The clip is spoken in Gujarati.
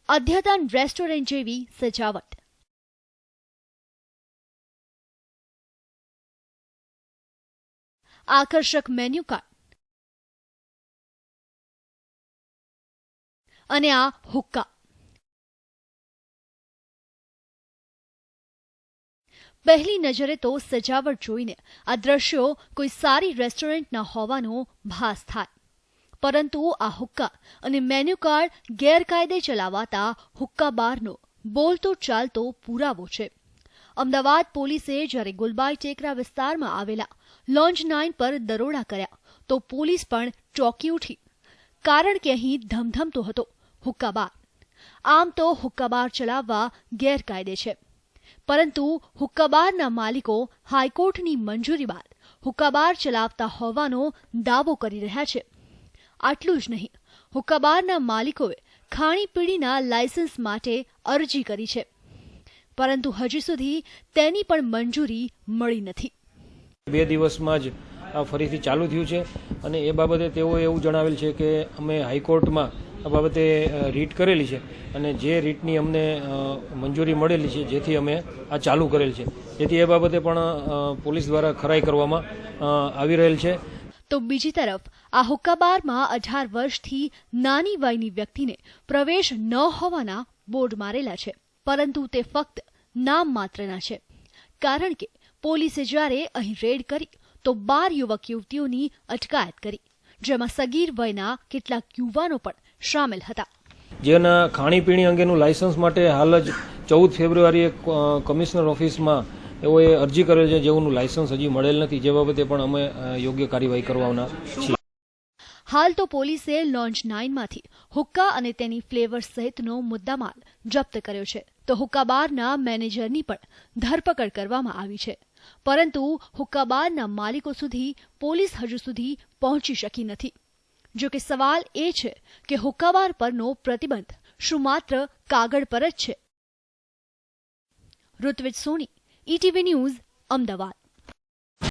અદ્યતન રેસ્ટોરન્ટ જેવી સજાવટ, આકર્ષક મેન્યુ કાર્ડ અને આ હુક્કા. પહેલી નજરે તો સજાવટ જોઈને આ દ્રશ્યો કોઈ સારી રેસ્ટોરન્ટના હોવાનો ભાસ થાય, પરંતુ આ હુક્કા અને મેન્યુ કાર્ડ ગેરકાયદે ચલાવાતા હુક્કા બારનો બોલતો ચાલતો પુરાવો છે. અમદાવાદ પોલીસે જ્યારે ગુલબાઈ ટેકરા વિસ્તારમાં આવેલા લોન્જ 9 પર દરોડા કર્યા તો પોલીસ પણ ચોંકી ઉઠી, કારણ કે અહીં ધમધમતો હતો હુક્કા બાર. આમ તો હુક્કા બાર ચલાવવા ગેરકાયદે છે, પરંતુ હુક્કા બારના માલિકો હાઈકોર્ટની મંજૂરી બાદ હુક્કા બાર ચલાવતા હોવાનો દાવો કરી રહ્યા છે. આટલું જ નહીં, હુક્કા બારના માલિકોએ ખાણીપીણીના લાયસન્સ માટે અરજી કરી છે, પરંતુ હજી સુધી તેની પણ મંજૂરી મળી નથી. 2 દિવસમાં જ આ ફરીથી ચાલુ થયું છે અને એ બાબતે તેઓએ એવું જણાવેલ છે કે અમે હાઈકોર્ટમાં આ બાબતે રીટ કરેલી છે અને જે રીટની અમને મંજૂરી મળેલી છે, જેથી અમે આ ચાલુ કરેલ છે, જેથી એ બાબતે પણ પોલીસ દ્વારા ખરાઈ કરવામાં આવી રહેલ છે. તો બીજી તરફ આ હુક્કા બારમાં 18 વર્ષથી નાની વયની વ્યક્તિને પ્રવેશ ન હોવાના બોર્ડ મારેલા છે, પરંતુ તે ફક્ત નામ માત્રના છે, કારણ કે પોલીસે જ્યારે અહીં રેડ કરી તો 12 યુવક યુવતીઓની અટકાયત કરી, જેમાં સગીર વયના કેટલાક યુવાનો પણ શામેલ હતા. જેના ખાણીપીણી અંગેનું લાયસન્સ માટે હાલ જ 14 ફેબ્રુઆરીએ કમિશનર ઓફિસમાં એઓએ અરજી કરેલ છે, જેઓનું લાયસન્સ હજી મળેલ નથી, જે બાબતે પણ અમે યોગ્ય કાર્યવાહી કરવાના છીએ. હાલ તો પોલીસે લોન્જ 9માંથી હુક્કા અને તેની ફ્લેવર સહિતનો મુદ્દામાલ જપ્ત કર્યો છે, તો હુક્કા બારના મેનેજરની પણ ધરપકડ કરવામાં આવી છે, પરંતુ હુક્કા બારના માલિકો સુધી પોલીસ હજુ સુધી પહોંચી શકી નથી. જો કે સવાલ એ છે કે હુક્કા બાર પરનો પ્રતિબંધ શું માત્ર કાગળ પર જ છે? ઋત્વિજ સોની, ETV ન્યૂઝ, અમદાવાદ.